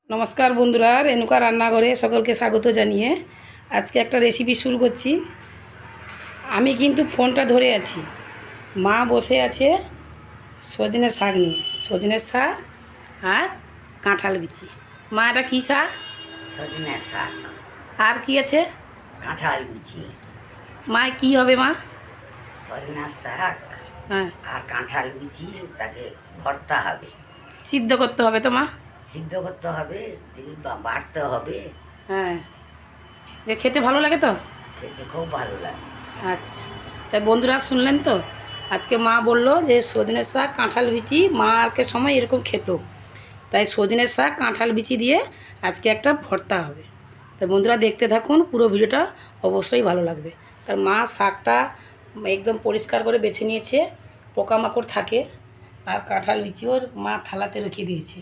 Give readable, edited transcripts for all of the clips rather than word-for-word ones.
নমস্কার বন্ধুরা, রেণুকা রান্নাঘরে সকলকে স্বাগত জানিয়ে আজকে একটা রেসিপি শুরু করছি। আমি কিন্তু ফোনটা ধরে আছি, মা বসে আছে সজনে শাক নিয়ে, সজনের শাক আর কাঁঠাল বিচি। মা এটা কী শাক? সজনে শাক আর কি আছে? কাঁঠাল বিচি। মা কি হবে মা? সজনা শাক হ্যাঁ, আর কাঁঠাল বিচি, তাকে ভর্তা হবে, সিদ্ধ করতে হবে তো মা? সিদ্ধ করতে হবে, বাটতে হবে। হ্যাঁ, খেতে ভালো লাগে তো? খেতে খুব ভালো লাগে। আচ্ছা, তাই বন্ধুরা শুনলেন তো, আজকে মা বলল যে সজনে শাক কাঁঠাল বিচি, মা আরকের সময় এরকম খেত, তাই সজনের শাক কাঁঠাল বিচি দিয়ে আজকে একটা ভর্তা হবে। তাই বন্ধুরা দেখতে থাকুন, পুরো ভিডিওটা অবশ্যই ভালো লাগবে। তার মা শাকটা একদম পরিষ্কার করে বেছে নিয়েছে, পোকামাকড় থাকে, আর কাঁঠাল বিচিও মা থালাতে রেখে দিয়েছে।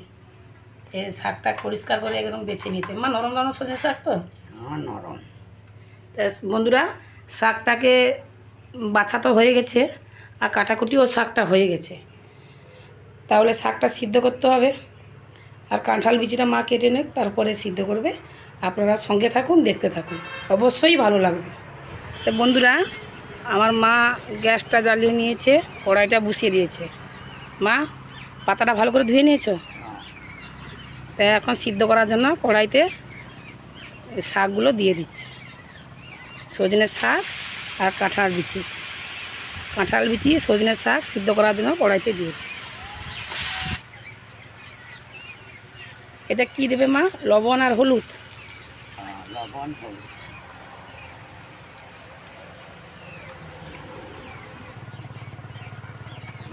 এই শাকটা পরিষ্কার করে একদম বেছে নিয়েছে। মা নরম নরম সজনের শাক তো? নরম। তা বন্ধুরা, শাকটাকে বাছা তো হয়ে গেছে, আর কাটাকুটিও শাকটা হয়ে গেছে। তাহলে শাকটা সিদ্ধ করতে হবে, আর কাঁঠাল বিচিটা মা কেটে নেক, তারপরে সিদ্ধ করবে। আপনারা সঙ্গে থাকুন, দেখতে থাকুন, অবশ্যই ভালো লাগবে। তো বন্ধুরা, আমার মা গ্যাসটা জ্বালিয়ে নিয়েছে, কড়াইটা বসিয়ে দিয়েছে। মা পাতাটা ভালো করে ধুয়ে নিয়েছো? তাই এখন সিদ্ধ করার জন্য কড়াইতে শাকগুলো দিয়ে দিচ্ছে, সজনের শাক আর কাঁঠাল বিচি। কাঁঠাল বিচি সজনের শাক সিদ্ধ করার জন্য কড়াইতে দিয়ে দিচ্ছে। এটা কি দেবে মা? লবণ আর হলুদ? লবণ হলুদ।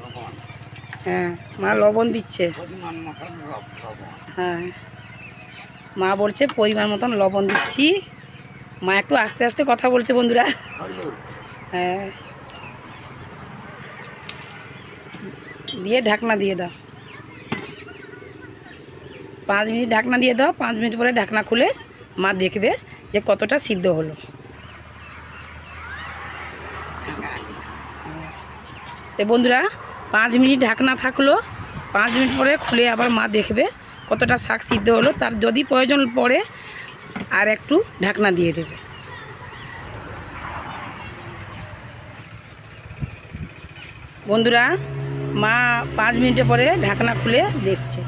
লবণ, হ্যাঁ, মা লবণ দিচ্ছে। পরিমাণ মতন লবণ। হ্যাঁ, মা বলছে পরিমাণ মতন লবণ দিচ্ছি। মা একটু আস্তে আস্তে কথা বলছে বন্ধুরা। হলুদ। হ্যাঁ, দিয়ে ঢাকনা দিয়ে দাও। 5 মিনিট ঢাকনা দিয়ে দাও। 5 মিনিট পরে ঢাকনা খুলে মা দেখবে যে কতটা সিদ্ধ হলো। তো বন্ধুরা, 5 মিনিট ঢাকনা থাকলো, 5 মিনিট পরে খুলে আবার মা দেখবে কতটা শাক সিদ্ধ হলো। তার যদি প্রয়োজন পড়ে আর একটু ঢাকনা দিয়ে দেবে। বন্ধুরা, মা 5 মিনিটের পরে ঢাকনা খুলে দেখছে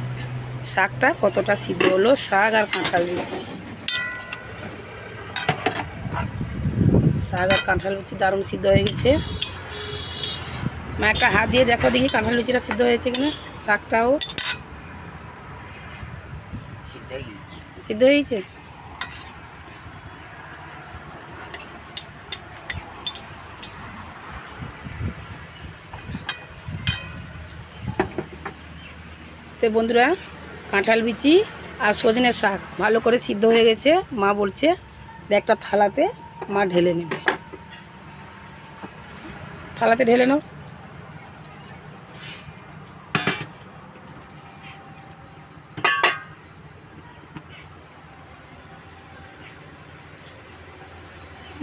শাকটা কতটা সিদ্ধ হলো। শাক আর কাঁঠাল বিচি, শাক আর কাঁঠাল বিচি দারুণ সিদ্ধ হয়ে গেছে। মা একটা হাত দিয়ে দেখো দেখি কাঁঠাল বিচিটা সিদ্ধ হয়েছে কিনা। শাকটাও সিদ্ধ হয়েছে। তো বন্ধুরা, কাঁঠাল বিচি আর সজনের শাক ভালো করে সিদ্ধ হয়ে গেছে। মা বলছে একটা থালাতে মা ঢেলে নেবে। থালাতে ঢেলে নাও।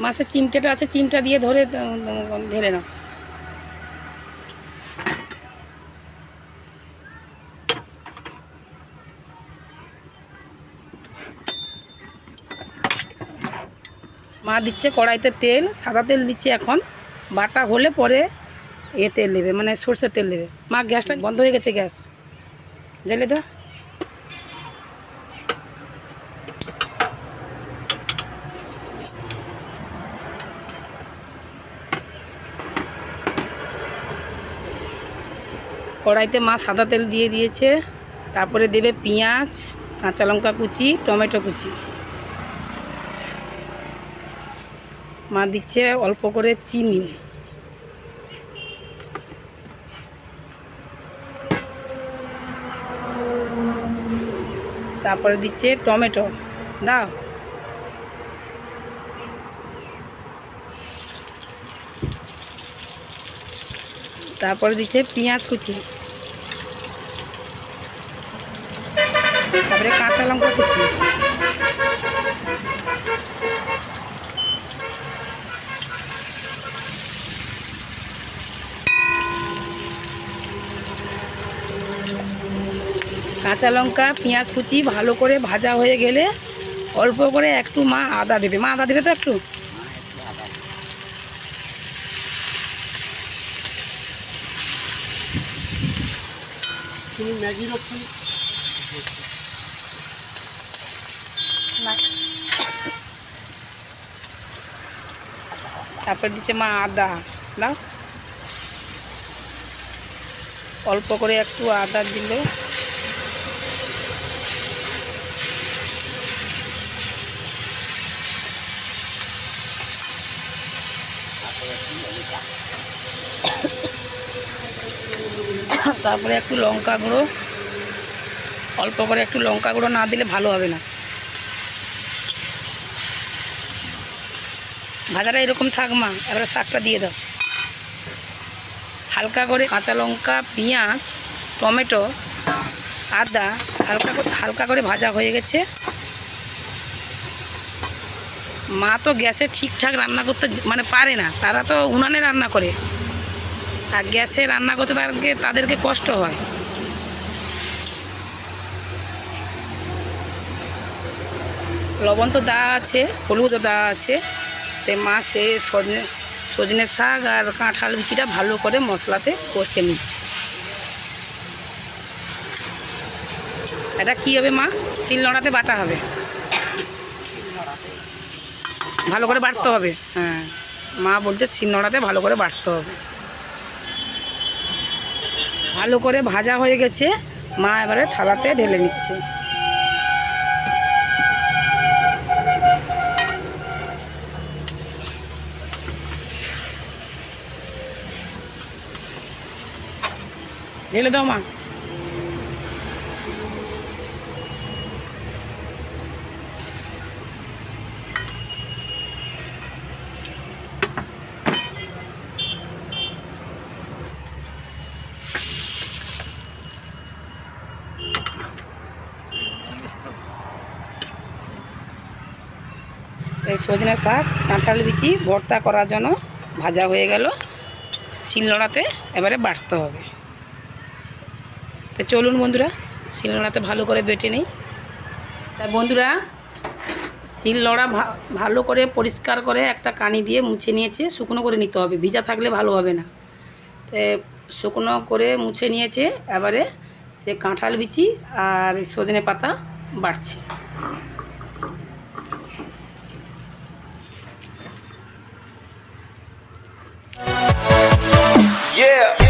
মাছের চিমটেটা আছে, চিমটা দিয়ে ধরে ঢেলে নাও। মা দিচ্ছে কড়াইতে তেল, সাদা তেল দিচ্ছে এখন। বাটা হলে পরে তেল দেবে, মানে সর্ষের তেল দেবে। মা গ্যাসটা বন্ধ হয়ে গেছে, গ্যাস জ্বালে দাও। কড়াইতে মা সাদা তেল দিয়ে দিয়েছে, তারপরে দেবে পেঁয়াজ, কাঁচা লঙ্কা কুচি, টমেটো কুচি। মা দিচ্ছে অল্প করে চিনি, তারপরে দিচ্ছে টমেটো দাও, তারপরে দিচ্ছে পেঁয়াজ কুচি, তারপরে কাঁচা লঙ্কা কুচি, কাঁচা লঙ্কা পেঁয়াজ কুচি ভালো করে ভাজা হয়ে গেলে অল্প করে একটু মা আদা দেবে। মা আদা দেবে তো একটু। একটু আদা তারপর দিচ্ছে মা আদা দাও, অল্প করে একটু আদা দিল। তারপরে একটু লঙ্কা গুঁড়ো, অল্প করে একটু লঙ্কা গুঁড়ো না দিলে ভালো হবে না। ভাজাটা এরকম থাক মা, এবারে শাকটা দিয়ে দাও। হালকা করে কাঁচা লঙ্কা পেঁয়াজ টমেটো আদা হালকা করে ভাজা হয়ে গেছে। মা তো গ্যাসে ঠিকঠাক রান্না করতে মানে পারে না, তারা তো উনানে রান্না করে, আর গ্যাসে রান্না করতে তাদেরকে কষ্ট হয়। লবণ তো দেওয়া আছে, হলুদও দেওয়া আছে। তো মা সে সজনে শাক আর কাঁঠাল বিচিটা ভালো করে মশলাতে কষে নিচ্ছে। এটা কী হবে মা? শিলনোড়াতে বাটা হবে, ভালো করে বাটতে হবে। হ্যাঁ, মা বলতে শিলনোড়াতে ভালো করে বাটতে হবে। ভালো করে ভাজা হয়ে গেছে, মা এবারে থালাতে ঢেলে নিচ্ছে। ঢেলে দাও মা। এই সজনে শাক কাঁঠাল বিচি ভর্তা করার জন্য ভাজা হয়ে গেল, শিলনোড়াতে এবারে বাটতে হবে। তো চলুন বন্ধুরা, শিলনোড়াতে ভালো করে বেটে নিই। তা বন্ধুরা, শিলনোড়া ভালো করে পরিষ্কার করে একটা কানি দিয়ে মুছে নিয়েছে, শুকনো করে নিতে হবে, ভিজা থাকলে ভালো হবে না। তো শুকনো করে মুছে নিয়েছে, এবারে সে কাঁঠাল বিচি আর সজনে পাতা বাটছে। Yeah.